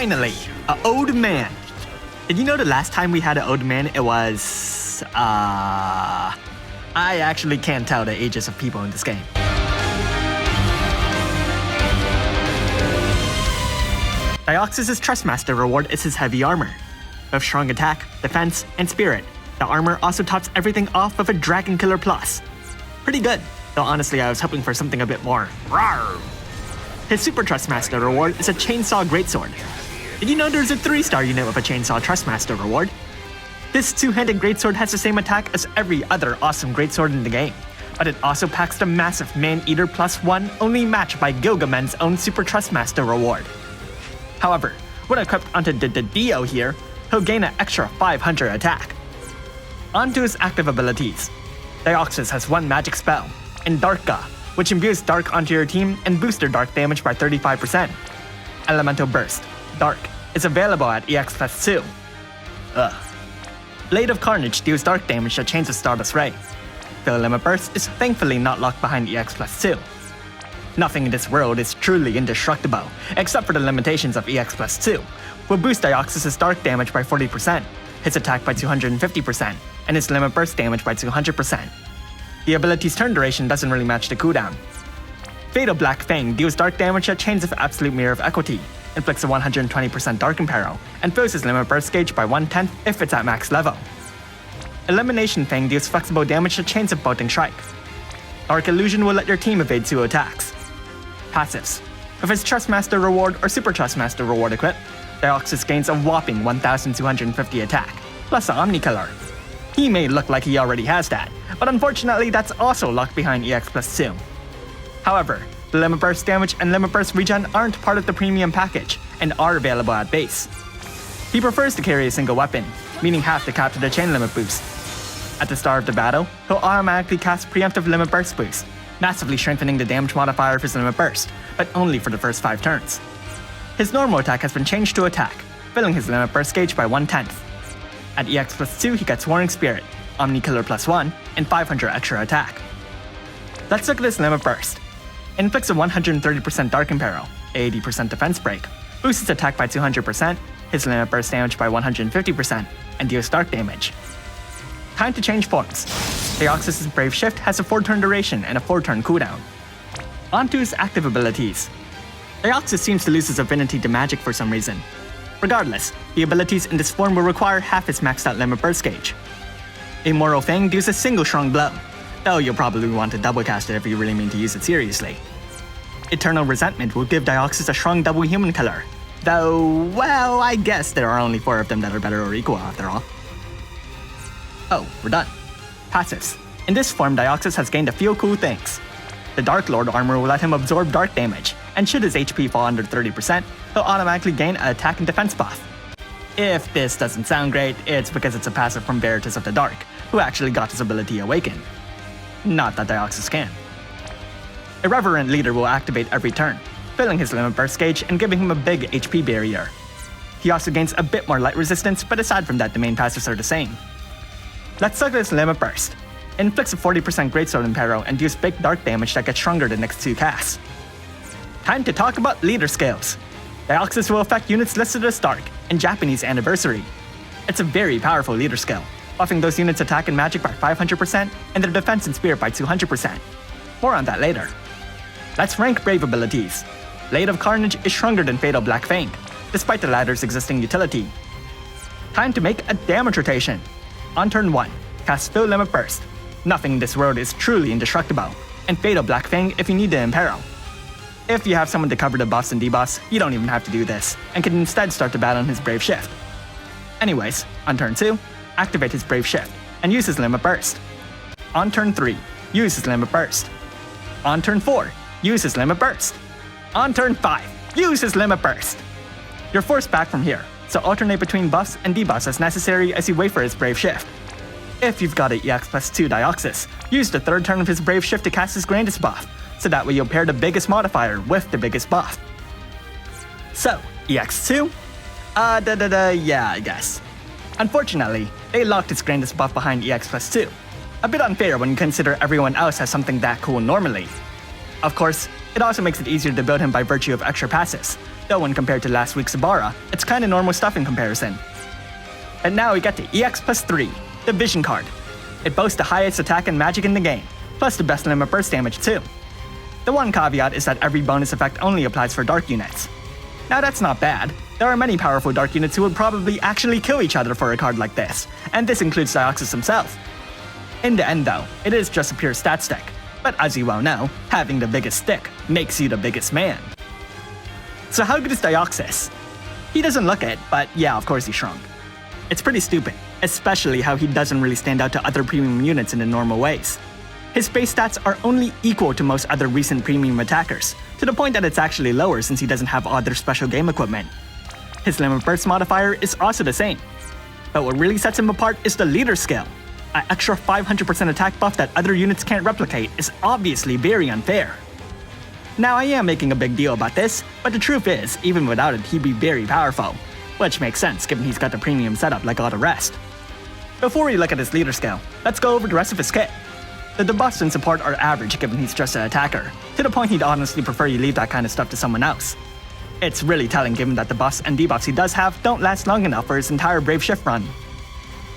Finally, an old man. Did you know the last time we had an old man, it was... I actually can't tell the ages of people in this game. Dioxus' Trustmaster reward is his heavy armor. With strong attack, defense, and spirit, the armor also tops everything off with a Dragon Killer Plus. Pretty good, though honestly I was hoping for something a bit more rawr. His Super Trustmaster reward is a Chainsaw Greatsword. Did you know there's a 3-star unit with a Chainsaw Trustmaster reward? This two-handed greatsword has the same attack as every other awesome greatsword in the game, but it also packs the massive Man-Eater +1 only matched by Gilgaman's own Super Trustmaster reward. However, when equipped onto the Dio here, he'll gain an extra 500 attack. On to his active abilities. Dioxus has one magic spell, Darka, which imbues Dark onto your team and boosts their Dark damage by 35%. Elemental Burst, Dark, is available at EX +2. Blade of Carnage deals Dark damage that chains of Stardust Ray. The Limit Burst is thankfully not locked behind EX +2. Nothing in this world is truly indestructible, except for the limitations of EX +2, will boost Dioxus' Dark damage by 40%, his attack by 250%, and his Limit Burst damage by 200%. The ability's turn duration doesn't really match the cooldown. Fatal Black Fang deals Dark damage at chains of Absolute Mirror of Equity, inflicts a 120% Dark Imperil, and fills his Limit Burst gauge by 1/10 if it's at max level. Elimination Fang deals flexible damage to chains of Bolting Strike. Dark Illusion will let your team evade 2 attacks. Passives. With his Trustmaster reward or Super Trustmaster reward equipped, Dioxus gains a whopping 1,250 attack, plus an Omni Killer. He may look like he already has that, but unfortunately that's also locked behind EX +2. However, the Limit Burst damage and Limit Burst regen aren't part of the premium package, and are available at base. He prefers to carry a single weapon, meaning half the cap to the chain limit boost. At the start of the battle, he'll automatically cast Preemptive Limit Burst boost, massively strengthening the damage modifier of his Limit Burst, but only for the first 5 turns. His normal attack has been changed to attack, filling his Limit Burst gauge by 1/10. At EX +2 he gets Warring Spirit, Omni Killer +1, and 500 extra attack. Let's look at his Limit Burst. Inflicts a 130% Dark Imperil, 80% defense break, boosts his attack by 200%, his Limit Burst damage by 150%, and deals Dark damage. Time to change forms. Dioxus' Brave Shift has a 4-turn duration and a 4-turn cooldown. On to his active abilities. Dioxus seems to lose his affinity to magic for some reason. Regardless, the abilities in this form will require half his maxed out Limit Burst gauge. Immoral Fang deals a single strong blow, though you'll probably want to double cast it if you really mean to use it seriously. Eternal Resentment will give Dioxus a strong double human killer, though, well, I guess there are only 4 of them that are better or equal after all. Oh, we're done. Passives. In this form, Dioxus has gained a few cool things. The Dark Lord armor will let him absorb dark damage, and should his HP fall under 30%, he'll automatically gain an attack and defense buff. If this doesn't sound great, it's because it's a passive from Veritas of the Dark, who actually got his ability awakened. Not that Dioxus can. Irreverent Leader will activate every turn, filling his Limit Burst gauge and giving him a big HP barrier. He also gains a bit more light resistance, but aside from that the main passives are the same. Let's look at his Limit Burst. Inflicts a 40% Greatsword Imperil and deals big dark damage that gets stronger the next 2 casts. Time to talk about leader skills. Dioxus will affect units listed as Dark in Japanese Anniversary. It's a very powerful leader skill, buffing those units' attack and magic by 500% and their defense and spirit by 200%. More on that later. Let's rank Brave abilities. Blade of Carnage is stronger than Fatal Black Fang, despite the latter's existing utility. Time to make a damage rotation. On turn 1, cast Full Limit Burst. Nothing in this world is truly indestructible, and Fatal Black Fang if you need the Imperil. If you have someone to cover the buffs and debuffs, you don't even have to do this, and can instead start the battle on his Brave Shift. Anyways, on turn 2, activate his Brave Shift, and use his Limit Burst. On turn 3, use his Limit Burst. On turn 4, use his Limit Burst. On turn 5, use his Limit Burst. You're forced back from here, so alternate between buffs and debuffs as necessary as you wait for his Brave Shift. If you've got an EX +2 Dioxus, use the 3rd turn of his Brave Shift to cast his grandest buff, so that way you'll pair the biggest modifier with the biggest buff. So, EX2? Yeah, I guess. Unfortunately, they locked his grandest buff behind EX +2. A bit unfair when you consider everyone else has something that cool normally. Of course, it also makes it easier to build him by virtue of extra passives, though when compared to last week's Ibarra, it's kinda normal stuff in comparison. And now we get to EX+3, the Vision card. It boasts the highest attack and magic in the game, plus the best limit burst damage too. The one caveat is that every bonus effect only applies for dark units. Now that's not bad. There are many powerful dark units who would probably actually kill each other for a card like this, and this includes Dioxus himself. In the end though, it is just a pure stat stick, but as you well know, having the biggest stick makes you the biggest man. So how good is Dioxus? He doesn't look it, but yeah, of course he shrunk. It's pretty stupid, especially how he doesn't really stand out to other premium units in the normal ways. His base stats are only equal to most other recent premium attackers, to the point that it's actually lower since he doesn't have other special game equipment. His limit burst modifier is also the same. But what really sets him apart is the leader skill. An extra 500% attack buff that other units can't replicate is obviously very unfair. Now I am making a big deal about this, but the truth is, even without it he'd be very powerful. Which makes sense given he's got the premium setup like all the rest. Before we look at his leader skill, let's go over the rest of his kit. The debuffs and support are average given he's just an attacker, to the point he'd honestly prefer you leave that kind of stuff to someone else. It's really telling given that the buffs and debuffs he does have don't last long enough for his entire Brave Shift run.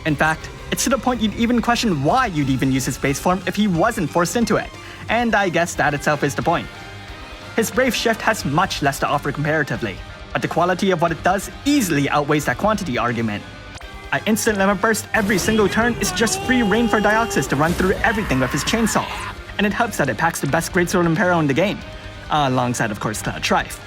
In fact, it's to the point you'd even question why you'd even use his base form if he wasn't forced into it, and I guess that itself is the point. His Brave Shift has much less to offer comparatively, but the quality of what it does easily outweighs that quantity argument. An instant limit burst every single turn is just free reign for Dioxus to run through everything with his chainsaw, and it helps that it packs the best Greatsword Impero in the game, alongside of course Cloud Trife.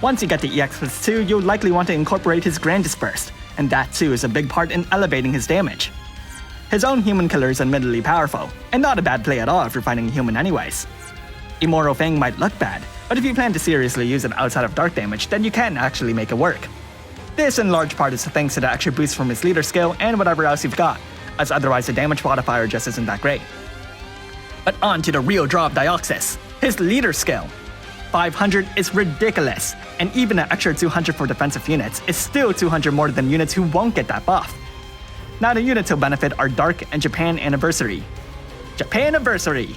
Once you get to EX+2, you'll likely want to incorporate his Grandest Burst, and that too is a big part in elevating his damage. His own human killer is admittedly powerful, and not a bad play at all if you're fighting a human anyways. Immortal Fang might look bad, but if you plan to seriously use it outside of dark damage, then you can actually make it work. This in large part is thanks to the extra boost from his leader skill and whatever else you've got, as otherwise the damage modifier just isn't that great. But on to the real draw of Dioxus, his leader skill. 500 is ridiculous, and even an extra 200 for defensive units is still 200 more than units who won't get that buff. Now the units who'll benefit are Dark and Japan Anniversary. Japan-iversary!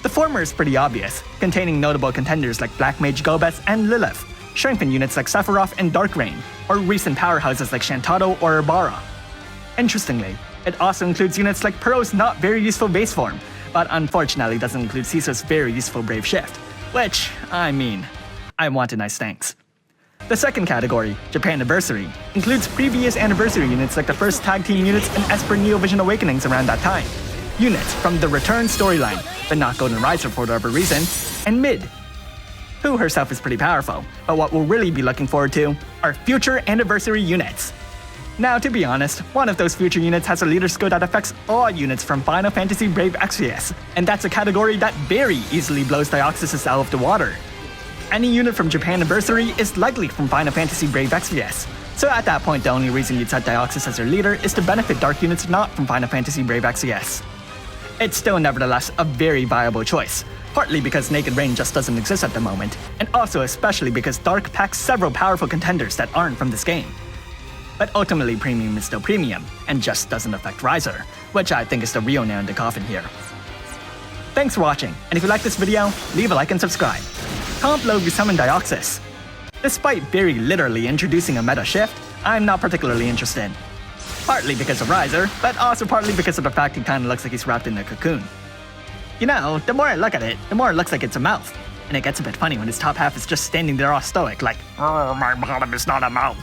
The former is pretty obvious, containing notable contenders like Black Mage Gobez and Lilith, strengthened units like Sephiroth and Dark Reign, or recent powerhouses like Shantado or Ibarra. Interestingly, it also includes units like Pearl's not very useful base form, but unfortunately doesn't include Ciso's very useful Brave Shift, which, I mean, I want a nice thanks. The second category, Japan-iversary, includes previous anniversary units like the first tag team units and Esper Neo Vision Awakenings around that time. Units from the Return storyline, but not Golden Rizer for whatever reason, and Mid, who herself is pretty powerful, but what we'll really be looking forward to are future anniversary units. Now to be honest, one of those future units has a leader skill that affects all units from Final Fantasy Brave Exvius, and that's a category that very easily blows Dioxus out of the water. Any unit from Japan-iversary is likely from Final Fantasy Brave Exvius, so at that point the only reason you'd set Dioxus as your leader is to benefit dark units not from Final Fantasy Brave Exvius. It's still nevertheless a very viable choice, partly because Naked Rain just doesn't exist at the moment, and also especially because Dark packs several powerful contenders that aren't from this game. But ultimately premium is still premium, and just doesn't affect Rizer, which I think is the real nail in the coffin here. Thanks for watching, and if you like this video, leave a like and subscribe. Comment below if you summon Dioxus. Despite very literally introducing a meta shift, I'm not particularly interested. Partly because of Rizer, but also partly because of the fact he kinda looks like he's wrapped in a cocoon. You know, the more I look at it, the more it looks like it's a mouth. And it gets a bit funny when his top half is just standing there all stoic like, "Oh, my bottom is not a mouth."